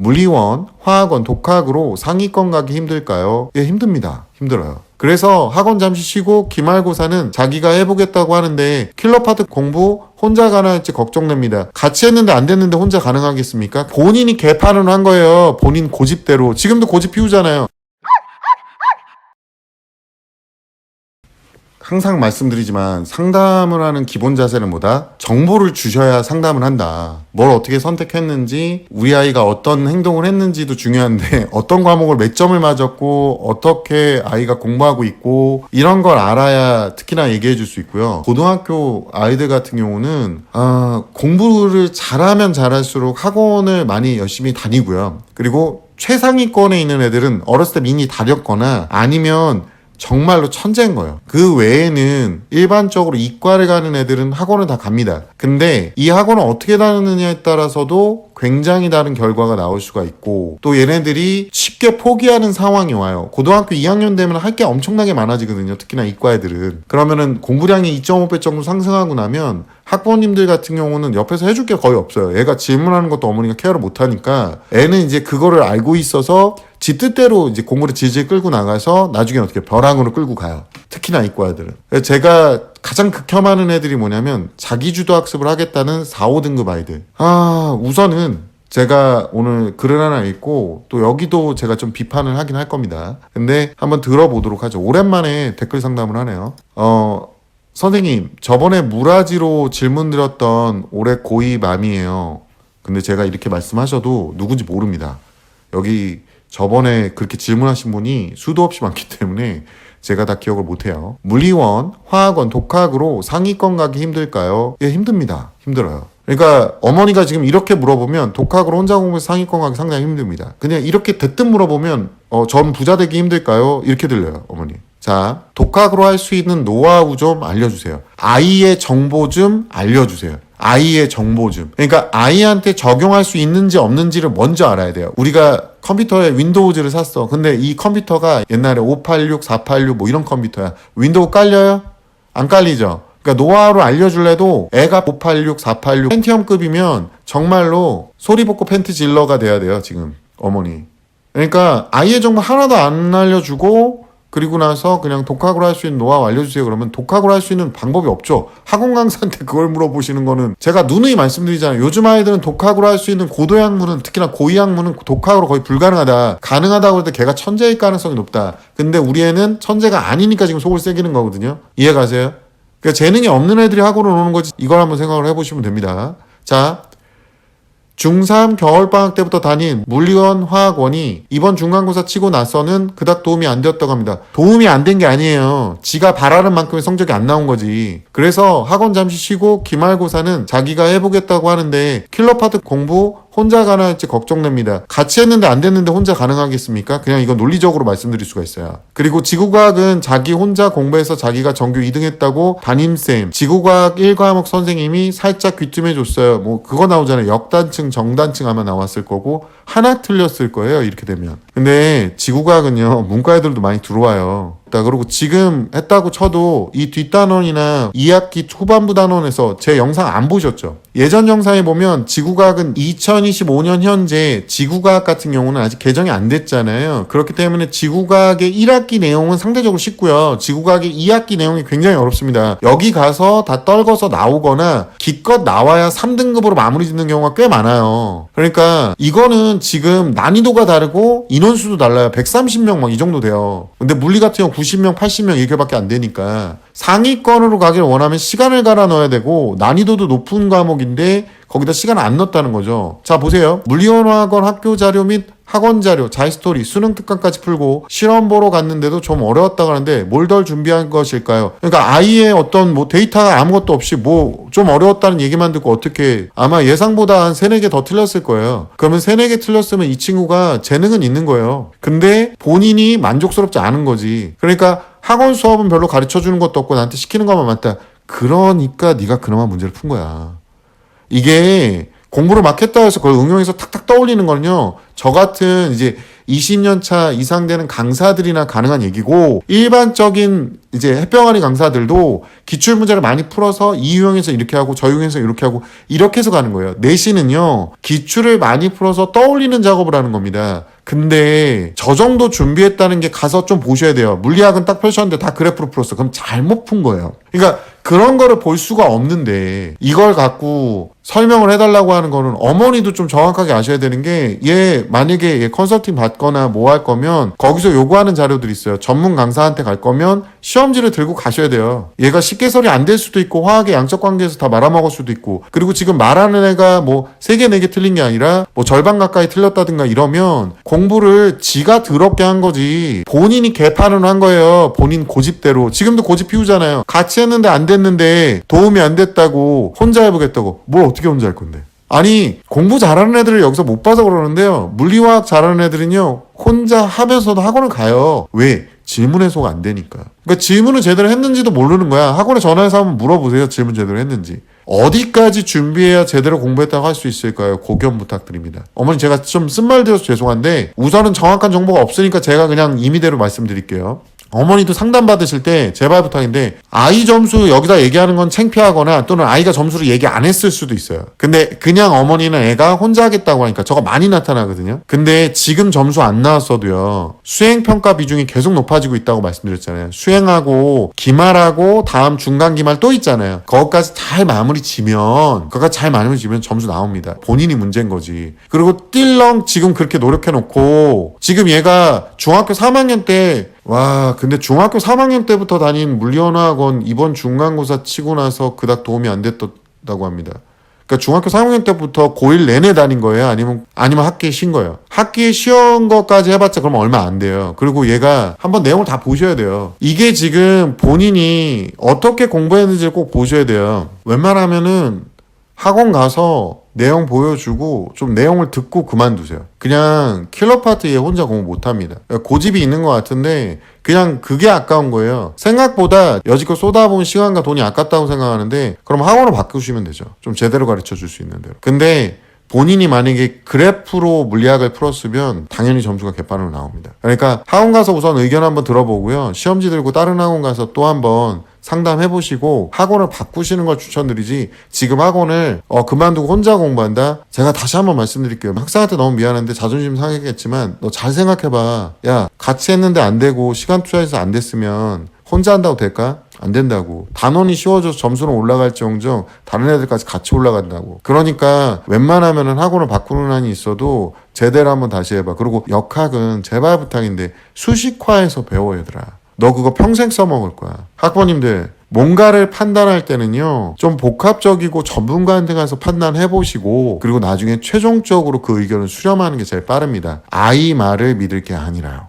물리원, 화학원, 독학으로 상위권 가기 힘들까요? 예, 힘듭니다. 힘들어요. 그래서 학원 잠시 쉬고 기말고사는 자기가 해보겠다고 하는데 킬러 파트 공부 혼자 가능할지 걱정됩니다. 같이 했는데 안 됐는데 혼자 가능하겠습니까? 본인이 개판을 한 거예요. 본인 고집대로. 지금도 고집 피우잖아요. 항상 말씀드리지만 상담을 하는 기본 자세는 뭐다? 정보를 주셔야 상담을 한다. 뭘 어떻게 선택했는지, 우리 아이가 어떤 행동을 했는지도 중요한데 어떤 과목을 몇 점을 맞았고 어떻게 아이가 공부하고 있고 이런 걸 알아야 특히나 얘기해 줄 수 있고요. 고등학교 아이들 같은 경우는 공부를 잘하면 잘할수록 학원을 많이 열심히 다니고요. 그리고 최상위권에 있는 애들은 어렸을 때 미니 다녔거나 아니면 정말로 천재인 거예요. 그 외에는 일반적으로 이과를 가는 애들은 학원을 다 갑니다. 근데 이 학원을 어떻게 다니느냐에 따라서도 굉장히 다른 결과가 나올 수가 있고, 또 얘네들이 쉽게 포기하는 상황이 와요. 고등학교 2학년 되면 할 게 엄청나게 많아지거든요. 특히나 이과 애들은. 그러면은 공부량이 2.5배 정도 상승하고 나면 학부모님들 같은 경우는 옆에서 해줄 게 거의 없어요. 얘가 질문하는 것도 어머니가 케어를 못하니까 애는 이제 그거를 알고 있어서 지 뜻대로 이제 공부를 질질 끌고 나가서 나중에 어떻게 벼랑으로 끌고 가요. 특히나 이과 애들은. 제가 가장 극혐하는 애들이 뭐냐면 자기주도 학습을 하겠다는 4, 5등급 아이들. 우선은 제가 오늘 글을 하나 읽고 또 여기도 제가 좀 비판을 하긴 할 겁니다. 근데 한번 들어보도록 하죠. 오랜만에 댓글 상담을 하네요. 선생님, 저번에 무라지로 질문 드렸던 올해 고2 맘이에요. 근데 제가 이렇게 말씀하셔도 누군지 모릅니다. 여기 저번에 그렇게 질문하신 분이 수도 없이 많기 때문에 제가 다 기억을 못해요. 물리원, 화학원, 독학으로 상위권 가기 힘들까요? 예, 힘듭니다. 힘들어요. 그러니까 어머니가 지금 이렇게 물어보면 독학으로 혼자 공부해서 상위권 가기 상당히 힘듭니다. 그냥 이렇게 대뜸 물어보면 전 부자 되기 힘들까요? 이렇게 들려요, 어머니. 자, 독학으로 할 수 있는 노하우 좀 알려주세요. 아이의 정보 좀 알려주세요. 아이의 정보 좀. 그러니까 아이한테 적용할 수 있는지 없는지를 먼저 알아야 돼요. 우리가 컴퓨터에 윈도우즈를 샀어. 근데 이 컴퓨터가 옛날에 586, 486 뭐 이런 컴퓨터야. 윈도우 깔려요? 안 깔리죠? 그러니까 노하우를 알려줄래도 애가 586, 486 펜티엄급이면 정말로 소리 벗고 팬티 질러가 돼야 돼요, 지금 어머니. 그러니까 아이의 정보 하나도 안 알려주고 그리고 나서 그냥 독학으로 할 수 있는 노하우 알려주세요. 그러면 독학으로 할 수 있는 방법이 없죠. 학원 강사한테 그걸 물어보시는 거는 제가 누누이 말씀드리잖아요. 요즘 아이들은 독학으로 할 수 있는 고도의 학문은, 특히나 고2 학문은 독학으로 거의 불가능하다. 가능하다고 할 때 걔가 천재일 가능성이 높다. 근데 우리 애는 천재가 아니니까 지금 속을 새기는 거거든요. 이해 가세요? 그러니까 재능이 없는 애들이 학원을 오는 거지. 이걸 한번 생각을 해보시면 됩니다. 자, 중3 겨울방학 때부터 다닌 물리원 화학원이 이번 중간고사 치고 나서는 그닥 도움이 안 되었다고 합니다. 도움이 안 된 게 아니에요. 지가 바라는 만큼의 성적이 안 나온 거지. 그래서 학원 잠시 쉬고 기말고사는 자기가 해보겠다고 하는데 킬러 파트 공부 혼자 가능할지 걱정됩니다. 같이 했는데 안 됐는데 혼자 가능하겠습니까? 그냥 이건 논리적으로 말씀드릴 수가 있어요. 그리고 지구과학은 자기 혼자 공부해서 자기가 전교 2등 했다고 담임쌤, 지구과학 1과목 선생님이 살짝 귀뜸해줬어요. 뭐 그거 나오잖아요. 역단층, 정단층 아마 나왔을 거고 하나 틀렸을 거예요. 이렇게 되면. 근데 지구과학은요, 문과 애들도 많이 들어와요. 그리고 지금 했다고 쳐도 이 뒷단원이나 2학기 초반부 단원에서 제 영상 안 보셨죠? 예전 영상에 보면 지구과학은 2025년 현재 지구과학 같은 경우는 아직 개정이 안 됐잖아요. 그렇기 때문에 지구과학의 1학기 내용은 상대적으로 쉽고요. 지구과학의 2학기 내용이 굉장히 어렵습니다. 여기 가서 다 떨궈서 나오거나 기껏 나와야 3등급으로 마무리 짓는 경우가 꽤 많아요. 그러니까 이거는 지금 난이도가 다르고 인원수도 달라요. 130명 막 이 정도 돼요. 근데 물리 같은 경우 90명, 80명 이렇게밖에 안 되니까 상위권으로 가길 원하면 시간을 갈아 넣어야 되고 난이도도 높은 과목인데 거기다 시간을 안 넣었다는 거죠. 자, 보세요. 물리원학원 학교 자료 및 학원 자료, 자이스토리, 수능 특강까지 풀고 시험 보러 갔는데도 좀 어려웠다고 하는데 뭘 덜 준비한 것일까요? 그러니까 아이의 어떤 뭐 데이터가 아무것도 없이 뭐 좀 어려웠다는 얘기만 듣고 어떻게, 아마 예상보다 한 3, 4개 더 틀렸을 거예요. 그러면 3, 4개 틀렸으면 이 친구가 재능은 있는 거예요. 근데 본인이 만족스럽지 않은 거지. 그러니까 학원 수업은 별로 가르쳐주는 것도 없고 나한테 시키는 것만 맞다. 그러니까 네가 그나마 문제를 푼 거야. 이게 공부를 막 했다 해서 그걸 응용해서 탁탁 떠올리는 거는요, 저 같은 이제 20년 차 이상 되는 강사들이나 가능한 얘기고, 일반적인 이제 햇병아리 강사들도 기출문제를 많이 풀어서 이 유형에서 이렇게 하고 저 유형에서 이렇게 하고 이렇게 해서 가는 거예요. 내신은요, 기출을 많이 풀어서 떠올리는 작업을 하는 겁니다. 근데 저 정도 준비했다는 게 가서 좀 보셔야 돼요. 물리학은 딱 펼쳤는데 다 그래프로 풀었어. 그럼 잘못 푼 거예요. 그러니까 그런 거를 볼 수가 없는데 이걸 갖고 설명을 해달라고 하는 거는 어머니도 좀 정확하게 아셔야 되는 게, 얘 만약에 얘 컨설팅 받거나 뭐 할 거면 거기서 요구하는 자료들이 있어요. 전문 강사한테 갈 거면 시험지를 들고 가셔야 돼요. 얘가 식계설이 안 될 수도 있고 화학의 양적 관계에서 다 말아먹을 수도 있고, 그리고 지금 말하는 애가 뭐 3개 4개 틀린 게 아니라 뭐 절반 가까이 틀렸다든가 이러면 공부를 지가 더럽게 한 거지 본인이 개판을 한 거예요. 본인 고집대로. 지금도 고집 피우잖아요. 같이 했는데 안 됐는데 도움이 안 됐다고 혼자 해보겠다고. 뭘 어떻게 혼자 할 건데. 아니, 공부 잘하는 애들을 여기서 못 봐서 그러는데요, 물리화학 잘하는 애들은요 혼자 하면서도 학원을 가요. 왜? 질문 해소가 안 되니까. 그러니까 질문을 제대로 했는지도 모르는 거야. 학원에 전화해서 한번 물어보세요. 질문 제대로 했는지. 어디까지 준비해야 제대로 공부했다고 할 수 있을까요? 고견 부탁드립니다. 어머니, 제가 좀 쓴말드려서 죄송한데 우선은 정확한 정보가 없으니까 제가 그냥 임의대로 말씀드릴게요. 어머니도 상담 받으실 때 제발 부탁인데, 아이 점수 여기다 얘기하는 건 창피하거나 또는 아이가 점수를 얘기 안 했을 수도 있어요. 근데 그냥 어머니는 애가 혼자 하겠다고 하니까 저거 많이 나타나거든요. 근데 지금 점수 안 나왔어도요, 수행평가 비중이 계속 높아지고 있다고 말씀드렸잖아요. 수행하고 기말하고 다음 중간 기말 또 있잖아요. 그것까지 잘 마무리 지면 점수 나옵니다. 본인이 문제인 거지. 그리고 띨렁 지금 그렇게 노력해놓고 지금 얘가 중학교 3학년 때, 와, 근데 중학교 3학년 때부터 다닌 물리언어학원 이번 중간고사 치고 나서 그닥 도움이 안 됐다고 합니다. 그러니까 중학교 3학년 때부터 고1 내내 다닌 거예요? 아니면 학기에 쉰 거예요? 학기에 쉬운 것까지 해봤자 그러면 얼마 안 돼요. 그리고 얘가 한번 내용을 다 보셔야 돼요. 이게 지금 본인이 어떻게 공부했는지를 꼭 보셔야 돼요. 웬만하면은 학원 가서 내용 보여주고 좀 내용을 듣고 그만두세요. 그냥 킬러 파트 얘 혼자 공부 못합니다. 고집이 있는 것 같은데 그냥 그게 아까운 거예요. 생각보다 여지껏 쏟아부은 시간과 돈이 아깝다고 생각하는데, 그럼 학원을 바꾸시면 되죠. 좀 제대로 가르쳐 줄 수 있는 대로. 근데 본인이 만약에 그래프로 물리학을 풀었으면 당연히 점수가 개판으로 나옵니다. 그러니까 학원 가서 우선 의견 한번 들어보고요, 시험지 들고 다른 학원 가서 또 한번 상담해보시고 학원을 바꾸시는 걸 추천드리지, 지금 학원을 그만두고 혼자 공부한다? 제가 다시 한번 말씀드릴게요. 학생한테 너무 미안한데 자존심 상했겠지만 너 잘 생각해봐. 야, 같이 했는데 안 되고 시간 투자해서 안 됐으면 혼자 한다고 될까? 안 된다고. 단원이 쉬워져서 점수는 올라갈지언정 다른 애들까지 같이 올라간다고. 그러니까 웬만하면은 학원을 바꾸는 한이 있어도 제대로 한번 다시 해봐. 그리고 역학은 제발 부탁인데 수식화해서 배워, 얘들아. 너 그거 평생 써먹을 거야. 학부모님들, 뭔가를 판단할 때는요, 좀 복합적이고 전문가한테 가서 판단해보시고, 그리고 나중에 최종적으로 그 의견을 수렴하는 게 제일 빠릅니다. 아이 말을 믿을 게 아니라요.